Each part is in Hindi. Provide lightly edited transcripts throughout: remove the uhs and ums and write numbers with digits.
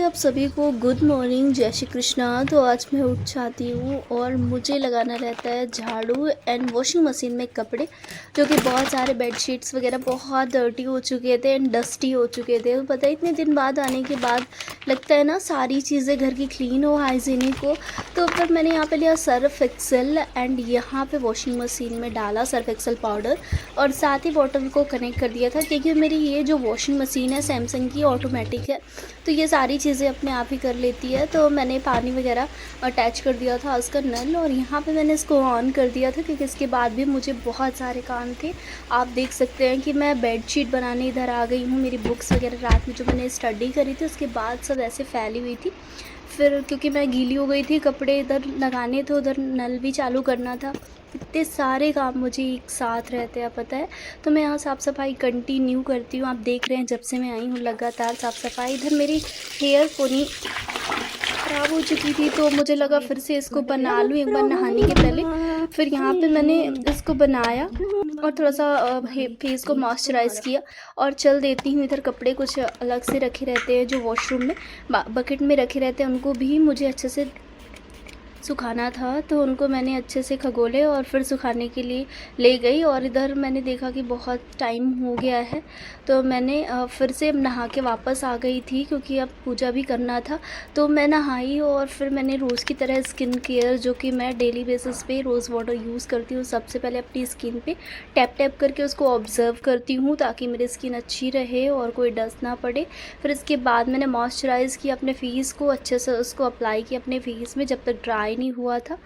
आप सभी को गुड मॉर्निंग, जय श्री कृष्णा। तो आज मैं उठ जाती हूँ और मुझे लगाना रहता है झाड़ू एंड वॉशिंग मशीन में कपड़े, जो कि बहुत सारे बेडशीट्स वगैरह बहुत डर्टी हो चुके थे एंड डस्टी हो चुके थे। तो पता है इतने दिन बाद आने के बाद लगता है ना सारी चीज़ें घर की क्लीन हो, हाइजीनिक हो। तो फिर मैंने यहाँ पे लिया सर्फ एक्सेल एंड यहाँ पे वॉशिंग मशीन में डाला सर्फ एक्सेल पाउडर और साथ ही बॉटल को कनेक्ट कर दिया था, क्योंकि मेरी ये जो वॉशिंग मशीन है सैमसंग की ऑटोमेटिक है, तो ये सारी चीज़ें अपने आप ही कर लेती है। तो मैंने पानी वगैरह अटैच कर दिया था उसका नल, और यहाँ पे मैंने इसको ऑन कर दिया था क्योंकि इसके बाद भी मुझे बहुत सारे काम थे। आप देख सकते हैं कि मैं बेडशीट बनाने इधर आ गई हूँ। मेरी बुक्स वगैरह रात में जो मैंने स्टडी करी थी उसके बाद सब ऐसे फैली हुई थी। फिर क्योंकि मैं गीली हो गई थी, कपड़े इधर लगाने थे, उधर नल भी चालू करना था। इतने सारे काम मुझे एक साथ रहते हैं, पता है। तो मैं यहाँ साफ़ सफाई कंटिन्यू करती हूँ। आप देख रहे हैं जब से मैं आई हूँ लगातार साफ़ सफाई। इधर मेरी हेयर पोनी ख़राब हो चुकी थी, तो मुझे लगा फिर से इसको बना लूँ एक बार नहाने के पहले। फिर यहाँ पे मैंने इसको बनाया और थोड़ा सा फेस को मॉइस्चराइज़ किया और चल देती हूँ। इधर कपड़े कुछ अलग से रखे रहते हैं जो वॉशरूम में बकेट में रखे रहते हैं, उनको भी मुझे अच्छे से सुखाना था। तो उनको मैंने अच्छे से खगोले और फिर सुखाने के लिए ले गई। और इधर मैंने देखा कि बहुत टाइम हो गया है, तो मैंने फिर से नहा के वापस आ गई थी क्योंकि अब पूजा भी करना था। तो मैं नहाई और फिर मैंने रोज़ की तरह स्किन केयर, जो कि मैं डेली बेसिस पे रोज़ वाटर यूज़ करती हूँ, सबसे पहले अपनी स्किन पे टैप टैप करके उसको ऑब्ज़र्व करती हूँ ताकि मेरी स्किन अच्छी रहे और कोई डस्ट ना पड़े। फिर इसके बाद मैंने मॉइस्चराइज़ किया अपने फेस को, अच्छे से उसको अप्लाई किया अपने फेस में जब तक ड्राई नहीं हुआ था।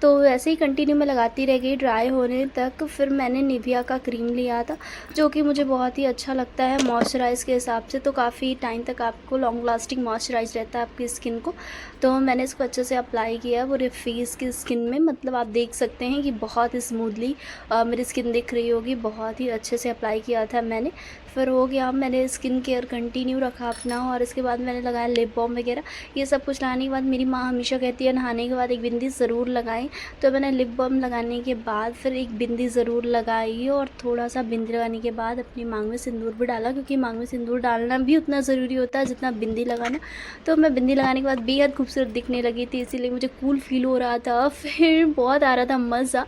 तो ऐसे ही कंटिन्यू मैं लगाती रह गई ड्राई होने तक। फिर मैंने निविया का क्रीम लिया था, जो कि मुझे बहुत ही अच्छा लगता है मॉइस्चराइज़ के हिसाब से। तो काफ़ी टाइम तक आपको लॉन्ग लास्टिंग मॉइस्चराइज़ रहता है आपकी स्किन को। तो मैंने इसको अच्छे से अप्लाई किया पूरे फेस की स्किन में। मतलब आप देख सकते हैं कि बहुत स्मूथली मेरी स्किन दिख रही होगी, बहुत ही अच्छे से अप्लाई किया था मैंने। फिर हो गया, मैंने स्किन केयर कंटिन्यू रखा अपना। और इसके बाद मैंने लगाया लिप बाम वगैरह। ये सब कुछ लगाने के बाद मेरी माँ हमेशा कहती है नहाने के बाद एक बिंदी ज़रूर लगाएं। तो मैंने लिप बाम लगाने के बाद फिर एक बिंदी ज़रूर लगाई और थोड़ा सा बिंदी लगाने के बाद अपनी मांग में सिंदूर भी डाला, क्योंकि मांग में सिंदूर डालना भी उतना ज़रूरी होता है जितना बिंदी लगाना। तो मैं बिंदी लगाने के बाद बेहद खूबसूरत दिखने लगी थी, इसीलिए मुझे कूल फील हो रहा था। फिर बहुत आ रहा था मज़ा।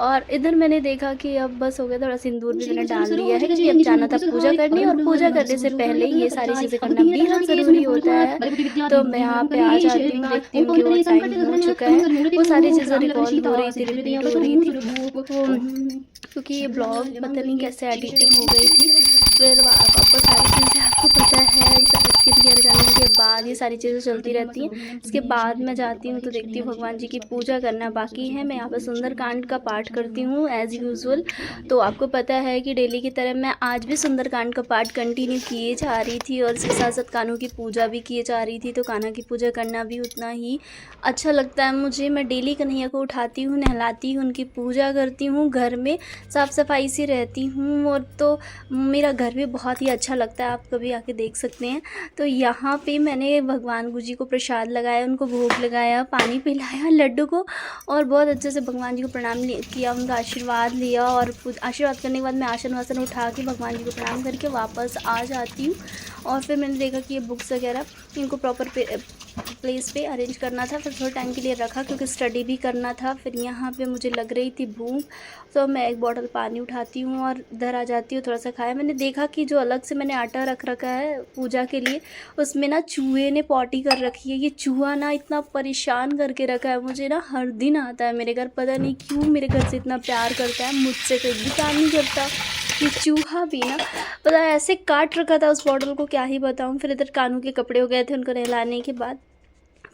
और इधर मैंने देखा कि अब बस हो गया, थोड़ा सिंदूर भी मैंने डाल लिया है क्योंकि अब जाना था पूजा करने, और पूजा करने से पहले ये सारी चीज़ें करना बेहद ज़रूरी होता है। तो मैं यहाँ पे आ जाती हूँ, देखती हूँ कि वो टाइम हो चुका है। वो सारी चीज़ें रिकॉल हो रही थी, रिपीट हो रही थी, क्योंकि ये ब्लॉग पता नहीं कैसे एडिटिंग हो गई थी। फिर वापस सारी चीज़ें आपको पता है स्किन केयर करने के बाद ये सारी चीज़ें चलती रहती हैं। इसके बाद मैं जाती हूँ तो देखती हूँ भगवान जी की पूजा करना बाकी है। मैं यहाँ पर सुंदरकांड का पाठ करती हूँ एज़ यूजुअल। तो आपको पता है कि डेली की तरह मैं आज भी सुंदरकांड का पाठ कंटिन्यू किए जा रही थी और इसके साथ साथ कान्हों की पूजा भी किए जा रही थी। तो कान्हा की पूजा करना भी उतना ही अच्छा लगता है मुझे। मैं डेली कन्हैया को उठाती हूँ, नहलाती हूँ, उनकी पूजा करती हूँ, घर में साफ़ सफाई से रहती हूँ, और तो मेरा घर भी बहुत ही अच्छा लगता है। आप कभी आके देख सकते हैं। तो यहाँ पे मैंने भगवान जी को प्रसाद लगाया, उनको भोग लगाया, पानी पिलाया लड्डू को, और बहुत अच्छे से भगवान जी को प्रणाम किया, उनका आशीर्वाद लिया। और आशीर्वाद करने के बाद मैं आसन वासन उठा के भगवान जी को प्रणाम करके वापस आ जाती हूँ। और फिर मैंने देखा कि ये बुक्स वगैरह इनको प्रॉपर प्लेस पे अरेंज करना था। फिर थोड़े टाइम के लिए रखा क्योंकि स्टडी भी करना था। फिर यहाँ पे मुझे लग रही थी भूख, तो मैं एक बॉटल पानी उठाती हूँ और इधर आ जाती हूँ, थोड़ा सा खाया। मैंने देखा कि जो अलग से मैंने आटा रख रखा है पूजा के लिए, उसमें ना चूहे ने पॉटी कर रखी है। ये चूहा ना इतना परेशान करके रखा है मुझे, ना हर दिन आता है मेरे घर, पता नहीं क्यों मेरे घर से इतना प्यार करता है, मुझसे कोई भी काम नहीं करता। ये चूहा भी ना पता है ऐसे काट रखा था उस बॉटल को, क्या ही बताऊँ। फिर इधर कानू के कपड़े हो गए थे, उनको नहलाने के बाद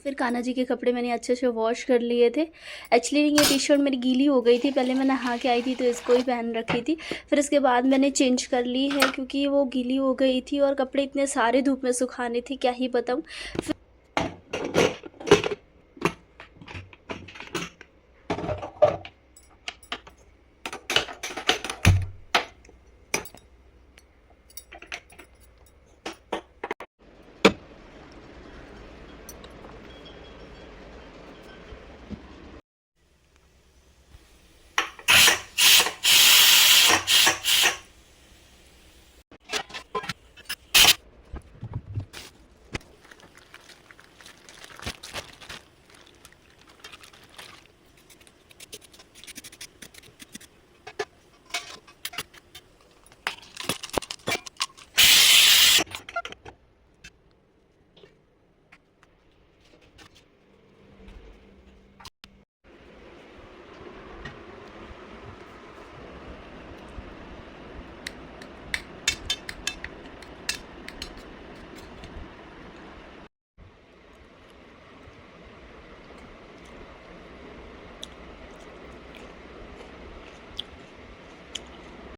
फिर कान्हा जी के कपड़े मैंने अच्छे से वॉश कर लिए थे। एक्चुअली ये टी शर्ट मेरी गीली हो गई थी, पहले मैं नहा के आई थी तो इसको ही पहन रखी थी। फिर इसके बाद मैंने चेंज कर ली है क्योंकि वो गीली हो गई थी और कपड़े इतने सारे धूप में सुखाने थे, क्या ही बताऊँ।